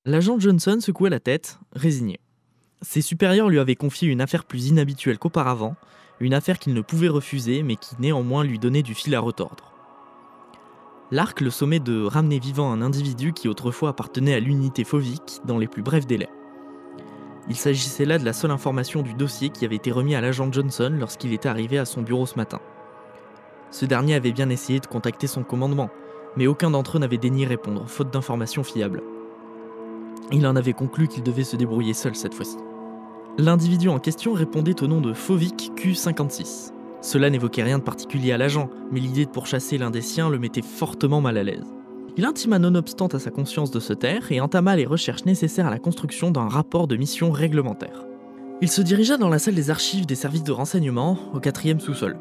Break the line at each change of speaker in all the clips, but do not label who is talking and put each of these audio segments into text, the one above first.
L'agent Johnson secouait la tête, résigné. Ses supérieurs lui avaient confié une affaire plus inhabituelle qu'auparavant, une affaire qu'il ne pouvait refuser, mais qui néanmoins lui donnait du fil à retordre. L'Ark le sommait de ramener vivant un individu qui autrefois appartenait à l'unité Fovic dans les plus brefs délais. Il s'agissait là de la seule information du dossier qui avait été remis à l'agent Johnson lorsqu'il était arrivé à son bureau ce matin. Ce dernier avait bien essayé de contacter son commandement, mais aucun d'entre eux n'avait daigné répondre, faute d'informations fiables. Il en avait conclu qu'il devait se débrouiller seul cette fois-ci. L'individu en question répondait au nom de Fovic Q56. Cela n'évoquait rien de particulier à l'agent, mais l'idée de pourchasser l'un des siens le mettait fortement mal à l'aise. Il intima nonobstant à sa conscience de se taire et entama les recherches nécessaires à la construction d'un rapport de mission réglementaire. Il se dirigea dans la salle des archives des services de renseignement, au 4e sous-sol.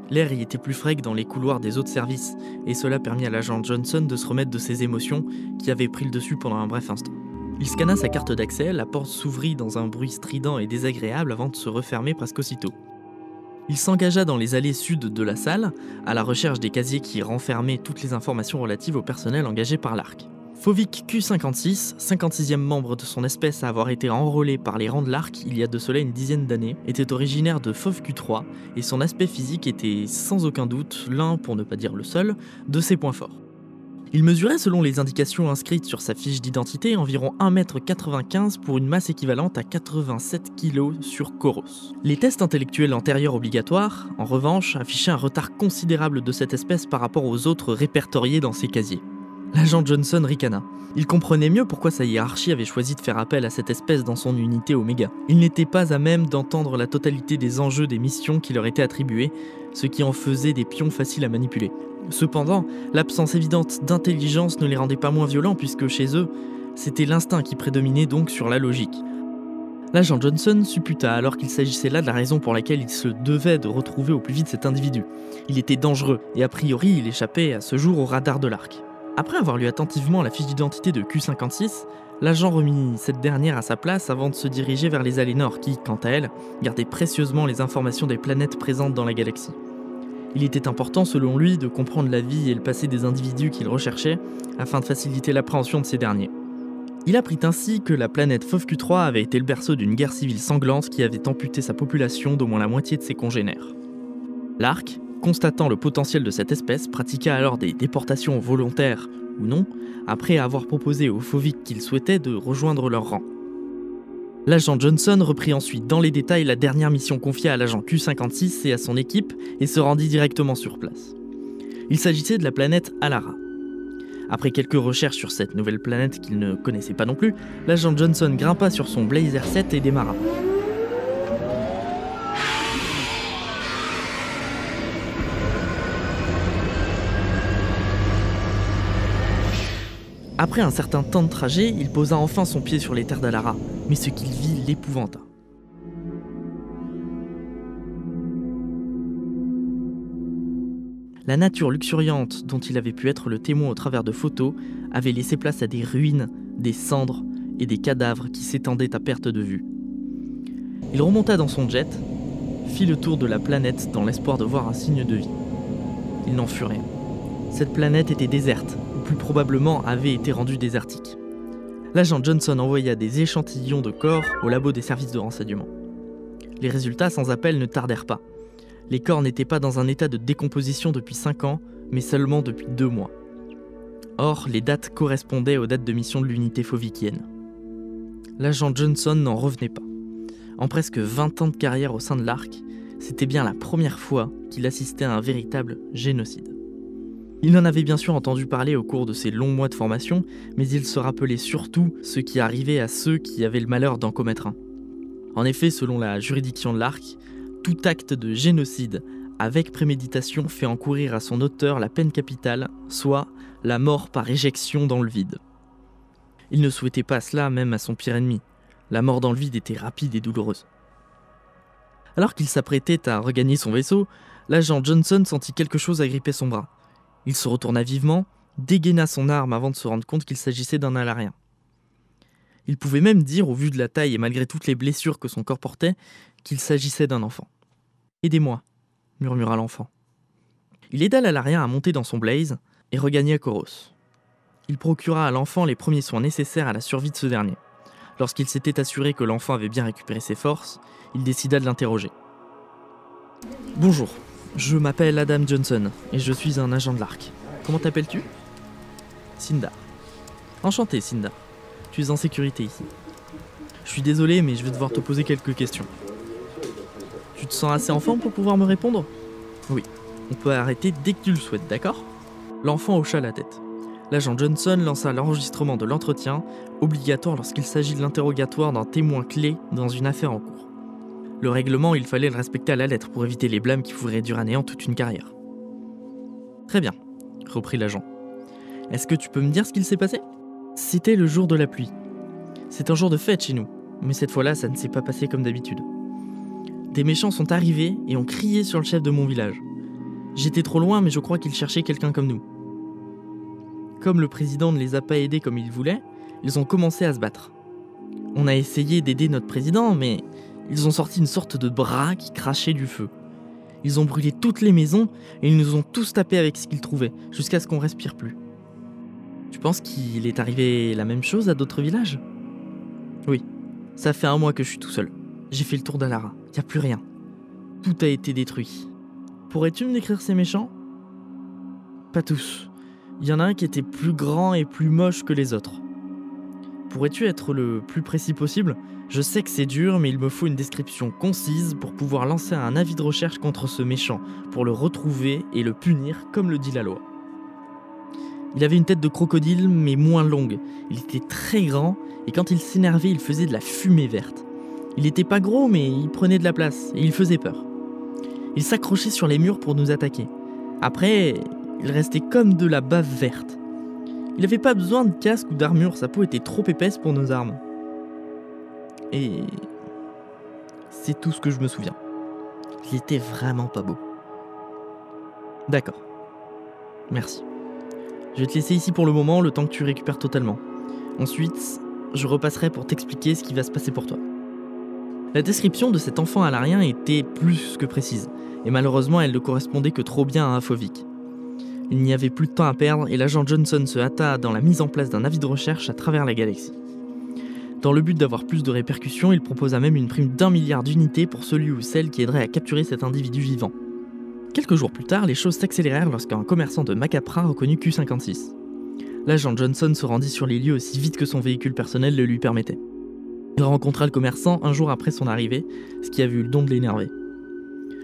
L'air y était plus frais que dans les couloirs des autres services, et cela permit à l'agent Johnson de se remettre de ses émotions qui avaient pris le dessus pendant un bref instant. Il scanna sa carte d'accès, la porte s'ouvrit dans un bruit strident et désagréable avant de se refermer presque aussitôt. Il s'engagea dans les allées sud de la salle, à la recherche des casiers qui renfermaient toutes les informations relatives au personnel engagé par l'Ark. Fovic Q56, 56e membre de son espèce à avoir été enrôlé par les rangs de l'Ark il y a de cela une dizaine d'années, était originaire de Fov Q3 et son aspect physique était sans aucun doute l'un, pour ne pas dire le seul, de ses points forts. Il mesurait, selon les indications inscrites sur sa fiche d'identité, environ 1,95 m pour une masse équivalente à 87 kg sur Koros. Les tests intellectuels antérieurs obligatoires, en revanche, affichaient un retard considérable de cette espèce par rapport aux autres répertoriés dans ses casiers. L'agent Johnson ricana. Il comprenait mieux pourquoi sa hiérarchie avait choisi de faire appel à cette espèce dans son unité Oméga. Il n'était pas à même d'entendre la totalité des enjeux des missions qui leur étaient attribuées, ce qui en faisait des pions faciles à manipuler. Cependant, l'absence évidente d'intelligence ne les rendait pas moins violents puisque chez eux, c'était l'instinct qui prédominait donc sur la logique. L'agent Johnson supputa alors qu'il s'agissait là de la raison pour laquelle il se devait de retrouver au plus vite cet individu. Il était dangereux et a priori il échappait à ce jour au radar de l'Ark. Après avoir lu attentivement la fiche d'identité de Q56, l'agent remit cette dernière à sa place avant de se diriger vers les allées nord qui, quant à elles, gardaient précieusement les informations des planètes présentes dans la galaxie. Il était important, selon lui, de comprendre la vie et le passé des individus qu'il recherchait afin de faciliter l'appréhension de ces derniers. Il apprit ainsi que la planète Fov Q3 avait été le berceau d'une guerre civile sanglante qui avait amputé sa population d'au moins la moitié de ses congénères. L'Ark, constatant le potentiel de cette espèce, pratiqua alors des déportations volontaires ou non, après avoir proposé aux Fovic qu'ils souhaitaient de rejoindre leur rang. L'agent Johnson reprit ensuite dans les détails la dernière mission confiée à l'agent Q56 et à son équipe et se rendit directement sur place. Il s'agissait de la planète Alara. Après quelques recherches sur cette nouvelle planète qu'il ne connaissait pas non plus, l'agent Johnson grimpa sur son Blazer 7 et démarra. Après un certain temps de trajet, il posa enfin son pied sur les terres d'Alara, mais ce qu'il vit l'épouvanta. La nature luxuriante dont il avait pu être le témoin au travers de photos avait laissé place à des ruines, des cendres et des cadavres qui s'étendaient à perte de vue. Il remonta dans son jet, fit le tour de la planète dans l'espoir de voir un signe de vie. Il n'en fut rien. Cette planète était déserte, ou plus probablement avait été rendue désertique. L'agent Johnson envoya des échantillons de corps au labo des services de renseignement. Les résultats sans appel ne tardèrent pas. Les corps n'étaient pas dans un état de décomposition depuis 5 ans, mais seulement depuis 2 mois. Or, les dates correspondaient aux dates de mission de l'unité fovicienne. L'agent Johnson n'en revenait pas. En presque 20 ans de carrière au sein de l'Ark, c'était bien la première fois qu'il assistait à un véritable génocide. Il en avait bien sûr entendu parler au cours de ses longs mois de formation, mais il se rappelait surtout ce qui arrivait à ceux qui avaient le malheur d'en commettre un. En effet, selon la juridiction de l'Arc, tout acte de génocide avec préméditation fait encourir à son auteur la peine capitale, soit la mort par éjection dans le vide. Il ne souhaitait pas cela même à son pire ennemi. La mort dans le vide était rapide et douloureuse. Alors qu'il s'apprêtait à regagner son vaisseau, l'agent Johnson sentit quelque chose agripper son bras. Il se retourna vivement, dégaina son arme avant de se rendre compte qu'il s'agissait d'un alarien. Il pouvait même dire, au vu de la taille et malgré toutes les blessures que son corps portait, qu'il s'agissait d'un enfant. « Aidez-moi », murmura l'enfant. Il aida l'alarien à monter dans son Blaze et regagna Koros. Il procura à l'enfant les premiers soins nécessaires à la survie de ce dernier. Lorsqu'il s'était assuré que l'enfant avait bien récupéré ses forces, il décida de l'interroger. « Bonjour, je m'appelle Adam Johnson et je suis un agent de l'Arc. Comment t'appelles-tu ?»« Cinder. »« Enchanté, Cinder. Tu es en sécurité ici. Je suis désolé, mais je vais devoir te poser quelques questions. Tu te sens assez en forme pour pouvoir me répondre ? Oui, on peut arrêter dès que tu le souhaites, d'accord ? L'enfant hocha la tête. L'agent Johnson lança l'enregistrement de l'entretien, obligatoire lorsqu'il s'agit de l'interrogatoire d'un témoin clé dans une affaire en cours. Le règlement, il fallait le respecter à la lettre pour éviter les blâmes qui pourraient réduire à néant toute une carrière. Très bien, reprit l'agent. Est-ce que tu peux me dire ce qu'il s'est passé ? C'était le jour de la pluie. C'est un jour de fête chez nous, mais cette fois-là, ça ne s'est pas passé comme d'habitude. Des méchants sont arrivés et ont crié sur le chef de mon village. J'étais trop loin, mais je crois qu'ils cherchaient quelqu'un comme nous. Comme le président ne les a pas aidés comme il voulait, ils ont commencé à se battre. On a essayé d'aider notre président, mais ils ont sorti une sorte de bras qui crachait du feu. Ils ont brûlé toutes les maisons et ils nous ont tous tapés avec ce qu'ils trouvaient, jusqu'à ce qu'on respire plus. Tu penses qu'il est arrivé la même chose à d'autres villages ? Oui, ça fait 1 mois que je suis tout seul. J'ai fait le tour d'Alara, y a plus rien. Tout a été détruit. Pourrais-tu me décrire ces méchants ? Pas tous. Il y en a un qui était plus grand et plus moche que les autres. Pourrais-tu être le plus précis possible ? Je sais que c'est dur, mais il me faut une description concise pour pouvoir lancer un avis de recherche contre ce méchant, pour le retrouver et le punir comme le dit la loi. Il avait une tête de crocodile, mais moins longue. Il était très grand, et quand il s'énervait, il faisait de la fumée verte. Il n'était pas gros, mais il prenait de la place, et il faisait peur. Il s'accrochait sur les murs pour nous attaquer. Après, il restait comme de la bave verte. Il n'avait pas besoin de casque ou d'armure, sa peau était trop épaisse pour nos armes. Et c'est tout ce que je me souviens. Il était vraiment pas beau. D'accord. Merci. Je vais te laisser ici pour le moment, le temps que tu récupères totalement. Ensuite, je repasserai pour t'expliquer ce qui va se passer pour toi. La description de cet enfant alarien était plus que précise, et malheureusement elle ne correspondait que trop bien à Infovik. Il n'y avait plus de temps à perdre et l'agent Johnson se hâta dans la mise en place d'un avis de recherche à travers la galaxie. Dans le but d'avoir plus de répercussions, il proposa même une prime d'1 milliard d'unités pour celui ou celle qui aiderait à capturer cet individu vivant. Quelques jours plus tard, les choses s'accélérèrent lorsqu'un commerçant de Macapra reconnut Q56. L'agent Johnson se rendit sur les lieux aussi vite que son véhicule personnel le lui permettait. Il rencontra le commerçant un jour après son arrivée, ce qui avait eu le don de l'énerver.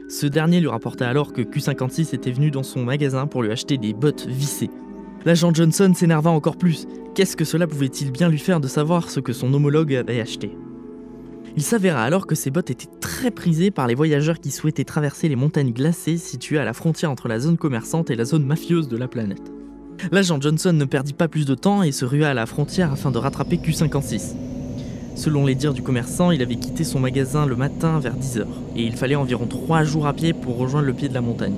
Ce dernier lui rapporta alors que Q56 était venu dans son magasin pour lui acheter des bottes vissées. L'agent Johnson s'énerva encore plus. Qu'est-ce que cela pouvait-il bien lui faire de savoir ce que son homologue avait acheté ? Il s'avéra alors que ces bottes étaient très prisées par les voyageurs qui souhaitaient traverser les montagnes glacées situées à la frontière entre la zone commerçante et la zone mafieuse de la planète. L'agent Johnson ne perdit pas plus de temps et se rua à la frontière afin de rattraper Q56. Selon les dires du commerçant, il avait quitté son magasin le matin vers 10h, et il fallait environ 3 jours à pied pour rejoindre le pied de la montagne.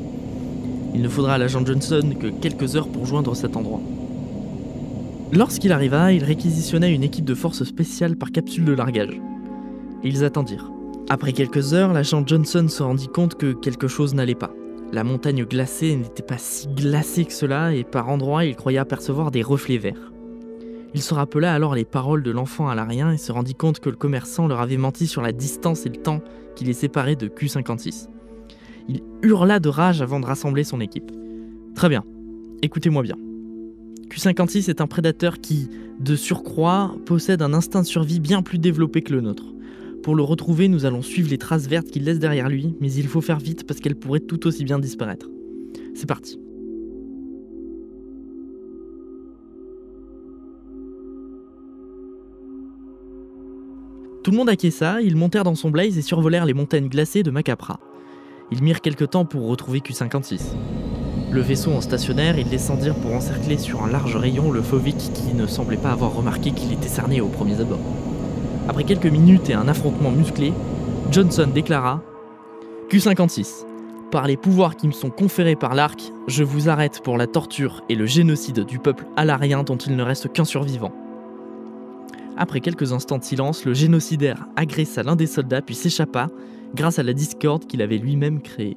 Il ne faudra à l'agent Johnson que quelques heures pour joindre cet endroit. Lorsqu'il arriva, il réquisitionna une équipe de forces spéciales par capsule de largage. Et ils attendirent. Après quelques heures, l'agent Johnson se rendit compte que quelque chose n'allait pas. La montagne glacée n'était pas si glacée que cela, et par endroits, il croyait apercevoir des reflets verts. Il se rappela alors les paroles de l'enfant alarien et se rendit compte que le commerçant leur avait menti sur la distance et le temps qui les séparaient de Q56. Il hurla de rage avant de rassembler son équipe. Très bien, écoutez-moi bien. Q56 est un prédateur qui, de surcroît, possède un instinct de survie bien plus développé que le nôtre. Pour le retrouver, nous allons suivre les traces vertes qu'il laisse derrière lui, mais il faut faire vite parce qu'elles pourraient tout aussi bien disparaître. C'est parti. Tout le monde acquiesça, ils montèrent dans son Blaze et survolèrent les montagnes glacées de Macapra. Ils mirent quelque temps pour retrouver Q-56. Le vaisseau en stationnaire, ils descendirent pour encercler sur un large rayon le Fauvic qui ne semblait pas avoir remarqué qu'il était cerné au premier abord. Après quelques minutes et un affrontement musclé, Johnson déclara « Q-56, par les pouvoirs qui me sont conférés par l'Arc, je vous arrête pour la torture et le génocide du peuple alarien dont il ne reste qu'un survivant. » Après quelques instants de silence, le génocidaire agressa l'un des soldats puis s'échappa grâce à la discorde qu'il avait lui-même créée.